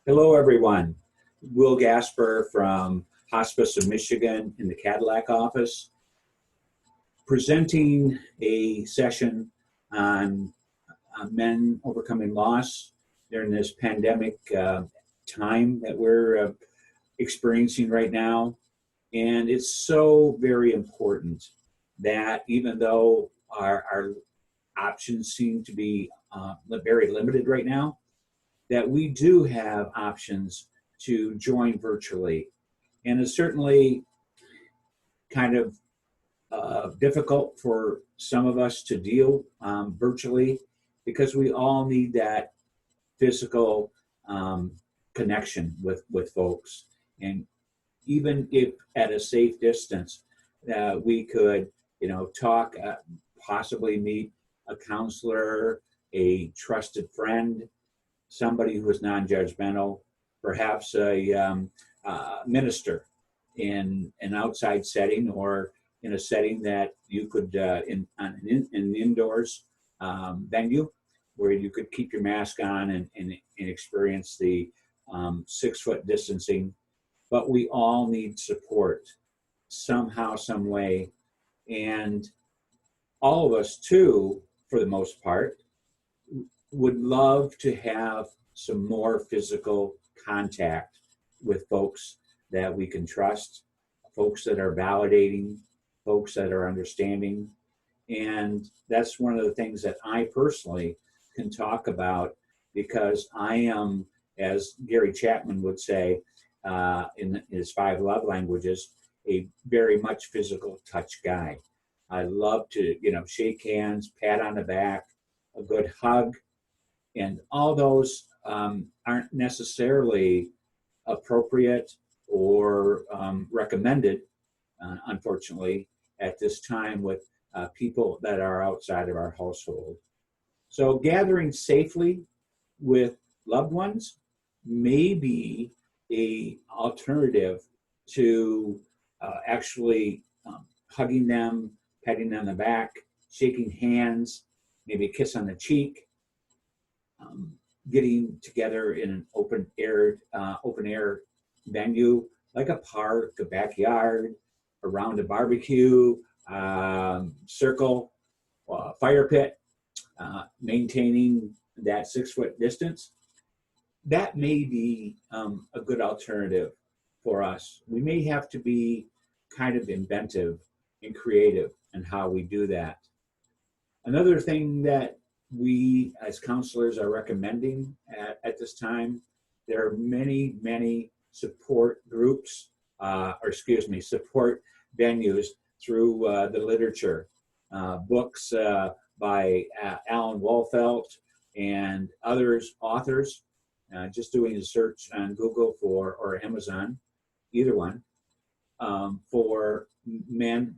Hello, everyone. Will Gasper from Hospice of Michigan in the Cadillac office, presenting a session on men overcoming loss during this pandemic time that we're experiencing right now. And it's so very important that even though our options seem to be very limited right now, that we do have options to join virtually. And it's certainly kind of difficult for some of us to deal virtually because we all need that physical connection with folks. And even if at a safe distance, we could, talk, possibly meet a counselor, a trusted friend, somebody who is non-judgmental, perhaps a minister in an outside setting or in a setting that you could, in an indoors venue, where you could keep your mask on and experience the 6-foot distancing. But we all need support somehow, some way. And all of us too, for the most part, would love to have some more physical contact with folks that we can trust, folks that are validating, folks that are understanding. And that's one of the things that I personally can talk about because I am, as Gary Chapman would say in his 5 love languages, a very much physical touch guy. I love to, shake hands, pat on the back, a good hug. And all those aren't necessarily appropriate or recommended, unfortunately, at this time with people that are outside of our household. So gathering safely with loved ones may be an alternative to actually hugging them, patting them on the back, shaking hands, maybe a kiss on the cheek. Getting together in an open air venue like a park, a backyard, around a barbecue, circle, fire pit, maintaining that 6-foot distance. That may be a good alternative for us. We may have to be kind of inventive and creative in how we do that. Another thing that we as counselors are recommending at this time, there are many support groups, support venues through the literature, books by Alan Wolfelt and others, authors, just doing a search on Google or Amazon, either one, for men's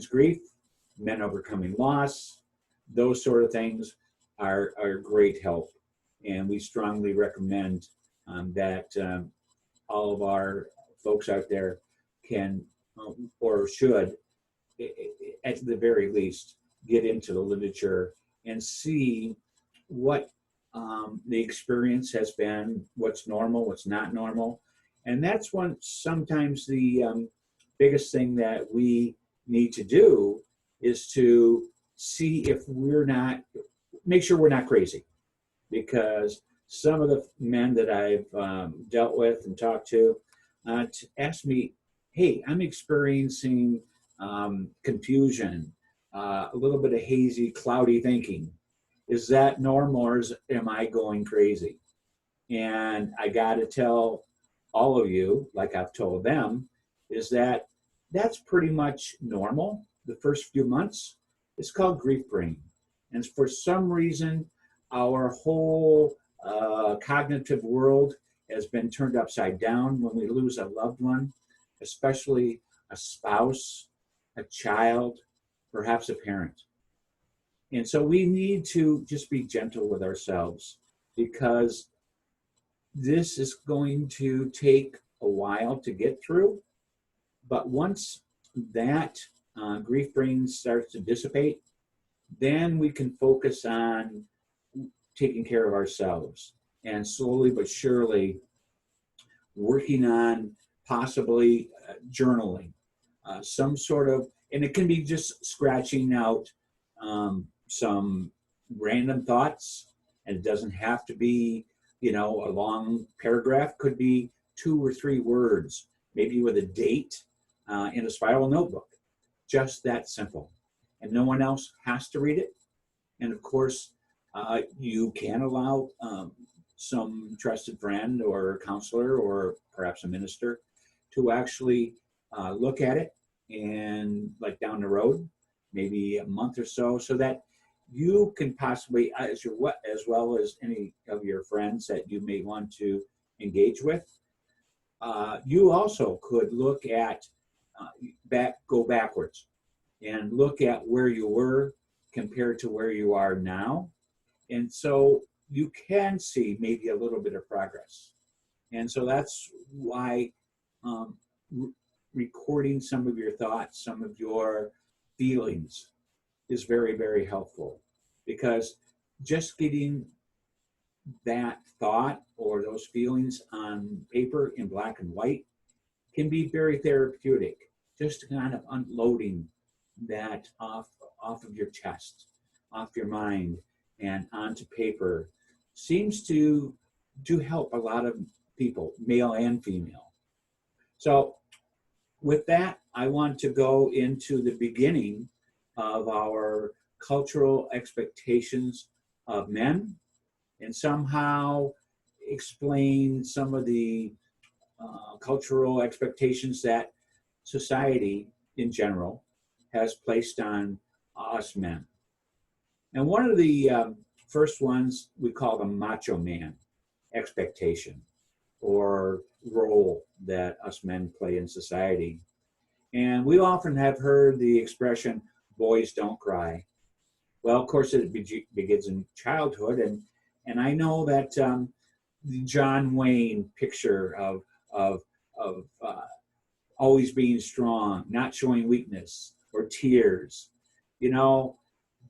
grief, men overcoming loss. Those sort of things are great help. And we strongly recommend that all of our folks out there can or should, at the very least, get into the literature and see what the experience has been, what's normal, what's not normal. And that's sometimes the biggest thing that we need to do is to see if make sure we're not crazy. Because some of the men that I've dealt with and talked to ask me, hey, I'm experiencing confusion, a little bit of hazy, cloudy thinking. Is that normal or am I going crazy? And I got to tell all of you, like I've told them, is that that's pretty much normal the first few months. It's called grief brain. And for some reason, our whole cognitive world has been turned upside down when we lose a loved one, especially a spouse, a child, perhaps a parent. And so we need to just be gentle with ourselves because this is going to take a while to get through. But once that grief brain starts to dissipate, then we can focus on taking care of ourselves. and slowly but surely working on possibly journaling, some sort of, and it can be just scratching out some random thoughts, and it doesn't have to be, a long paragraph. Could be 2 or 3 words, maybe with a date in a spiral notebook. Just that simple. And no one else has to read it. And of course, you can allow some trusted friend or counselor or perhaps a minister to actually look at it, and like down the road, maybe a month or so that you can possibly, as well as any of your friends that you may want to engage with, you also could look at go backwards and look at where you were compared to where you are now. And so you can see maybe a little bit of progress. And so that's why recording some of your thoughts, some of your feelings is very, very helpful, because just getting that thought or those feelings on paper in black and white can be very therapeutic. Just kind of unloading that off of your chest, off your mind, and onto paper seems to help a lot of people, male and female. So with that, I want to go into the beginning of our cultural expectations of men, and somehow explain some of the cultural expectations that society in general has placed on us men. And one of the first ones we call the macho man expectation or role that us men play in society. And we often have heard the expression, boys don't cry. Well, of course, it begins in childhood. And I know that the John Wayne picture of always being strong, not showing weakness or tears,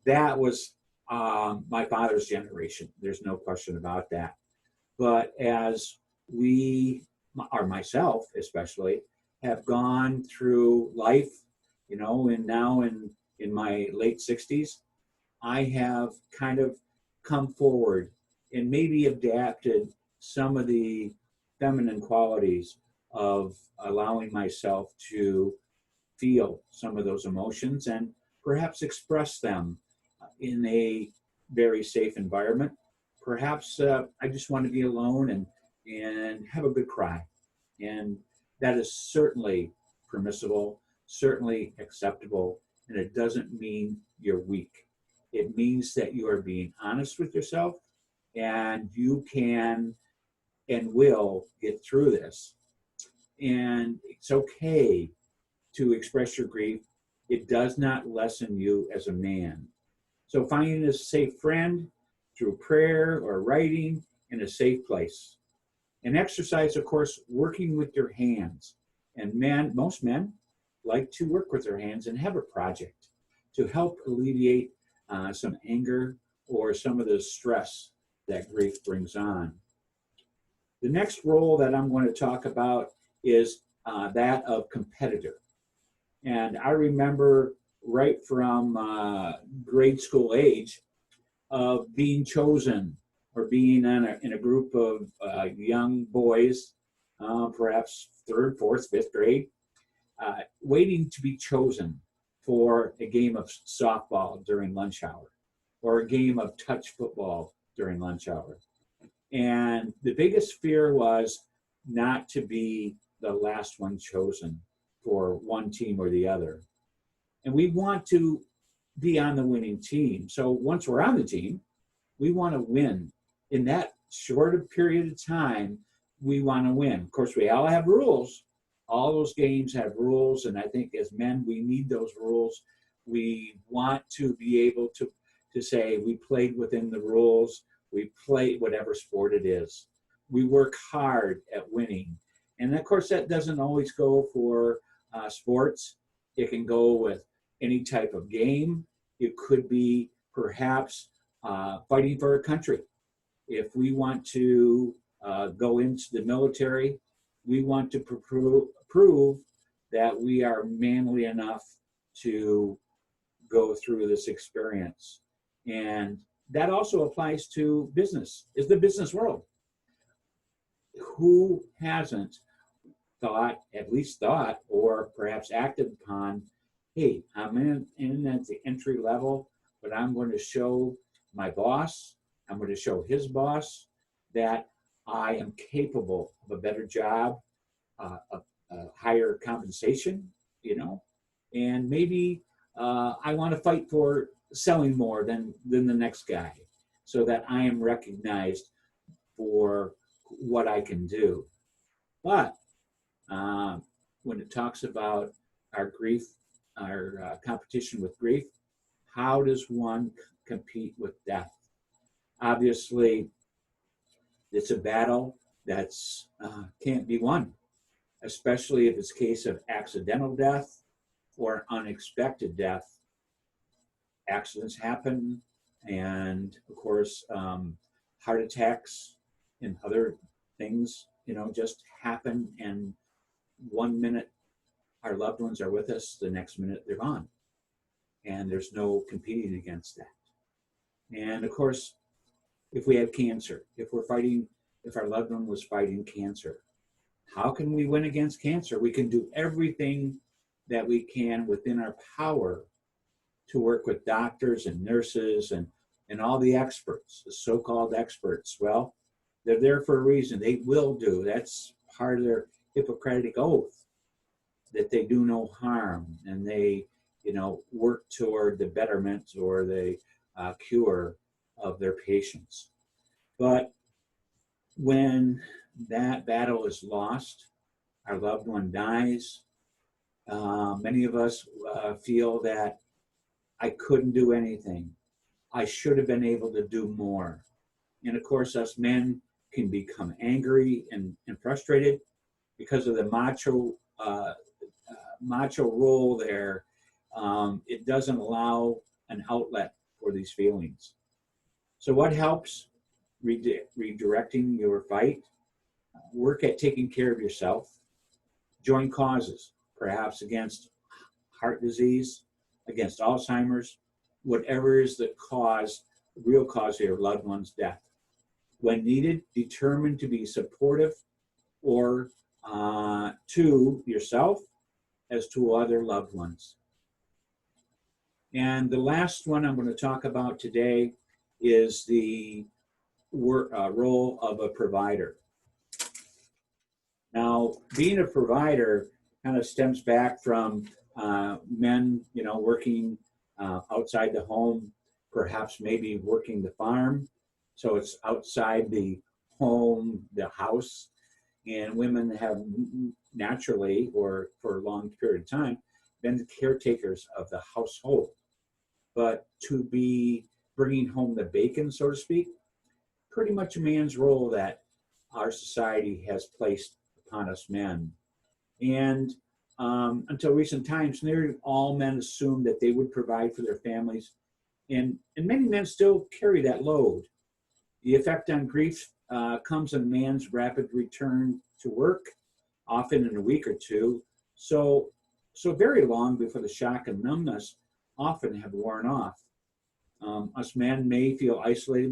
that was my father's generation. There's no question about that. But as we, or myself especially, have gone through life, and now in my late 60s, I have kind of come forward and maybe adapted some of the feminine qualities of allowing myself to feel some of those emotions and perhaps express them in a very safe environment. Perhaps I just want to be alone and have a good cry. And that is certainly permissible, certainly acceptable, and it doesn't mean you're weak. It means that you are being honest with yourself, and you can and will get through this. And it's okay to express your grief. It does not lessen you as a man. So finding a safe friend through prayer or writing in a safe place. And exercise, of course, working with your hands. And most men like to work with their hands and have a project to help alleviate some anger or some of the stress that grief brings on. The next role that I'm going to talk about is that of competitor. And I remember right from grade school age of being chosen or being in a group of young boys, perhaps third, fourth, fifth grade, waiting to be chosen for a game of softball during lunch hour or a game of touch football during lunch hour. And the biggest fear was not to be the last one chosen for one team or the other. And we want to be on the winning team. So once we're on the team, we want to win. In that short period of time, we want to win. Of course, we all have rules. All those games have rules, and I think as men, we need those rules. We want to be able to say we played within the rules. We play whatever sport it is. We work hard at winning. And of course, that doesn't always go for sports. It can go with any type of game. It could be perhaps fighting for a country. If we want to go into the military, we want to prove that we are manly enough to go through this experience. And that also applies to business, is the business world. Who hasn't thought, at least thought, or perhaps acted upon, hey, I'm in at the entry level, but I'm going to show my boss, I'm going to show his boss that I am capable of a better job, a higher compensation, you know, and maybe I want to fight for selling more than the next guy so that I am recognized for what I can do. But when it talks about our grief, our competition with grief, how does one compete with death? Obviously, it's a battle that's can't be won, especially if it's a case of accidental death or unexpected death. Accidents happen, and of course, heart attacks and other things, you know, just happen. And 1 minute our loved ones are with us, the next minute they're gone, and there's no competing against that. And of course, if we have cancer, if our loved one was fighting cancer, how can we win against cancer? We can do everything that we can within our power to work with doctors and nurses and all the experts, the so-called experts. Well, they're there for a reason. They will do. That's part of their Hippocratic oath, that they do no harm and they, you know, work toward the betterment or the cure of their patients. But when that battle is lost, our loved one dies, many of us feel that I couldn't do anything. I should have been able to do more. And of course, us men can become angry and frustrated because of the macho role there. It doesn't allow an outlet for these feelings. So what helps redirecting your fight? Work at taking care of yourself. Join causes, perhaps against heart disease, against Alzheimer's, whatever is the cause, the real cause of your loved one's death. When needed, determine to be supportive or to yourself as to other loved ones. And the last one I'm going to talk about today is the role of a provider. Now, being a provider kind of stems back from men, you know, working outside the home, perhaps maybe working the farm. So it's outside the home, the house, and women have naturally, or for a long period of time, been the caretakers of the household. But to be bringing home the bacon, so to speak, pretty much a man's role that our society has placed upon us men. And until recent times, nearly all men assumed that they would provide for their families, and many men still carry that load. The effect on grief comes in a man's rapid return to work, often in a week or two, so very long before the shock and numbness often have worn off. Us men may feel isolated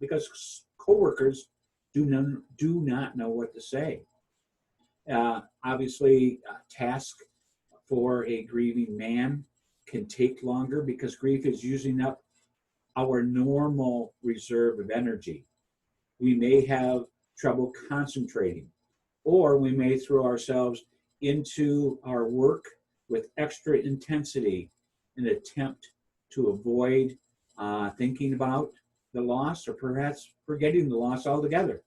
because coworkers do not know what to say. Obviously, task for a grieving man can take longer because grief is using up our normal reserve of energy. We may have trouble concentrating, or we may throw ourselves into our work with extra intensity in an attempt to avoid thinking about the loss, or perhaps forgetting the loss altogether.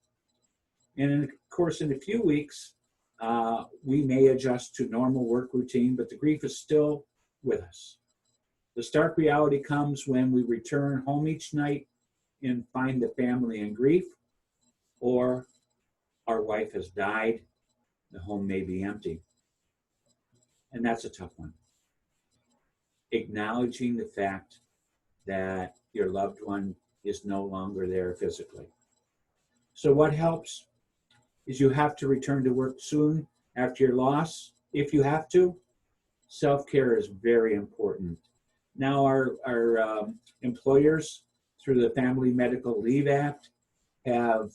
And of course, in a few weeks, we may adjust to normal work routine, but the grief is still with us. The stark reality comes when we return home each night and find the family in grief, or our wife has died, the home may be empty. And that's a tough one. Acknowledging the fact that your loved one is no longer there physically. So what helps is you have to return to work soon after your loss. If you have to, self-care is very important. Now our employers, through the Family Medical Leave Act, have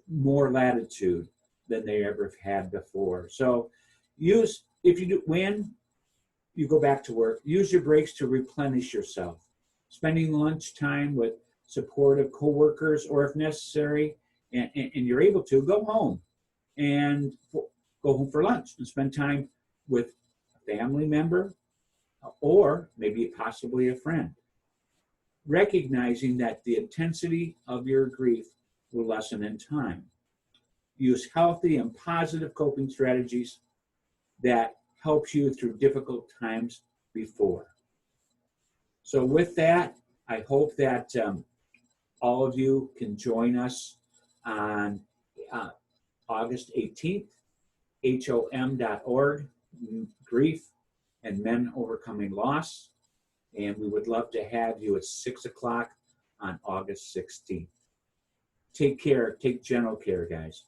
more latitude than they ever had before. So if you do, when you go back to work, use your breaks to replenish yourself. Spending lunch time with supportive coworkers, or if necessary, and you're able to, go home and go home for lunch and spend time with a family member or maybe possibly a friend. Recognizing that the intensity of your grief will lessen in time. Use healthy and positive coping strategies that helps you through difficult times before. So with that, I hope that all of you can join us on August 18th, HOM.org, Grief and Men Overcoming Loss. And we would love to have you at 6 o'clock on August 16th. Take care. Take general care, guys.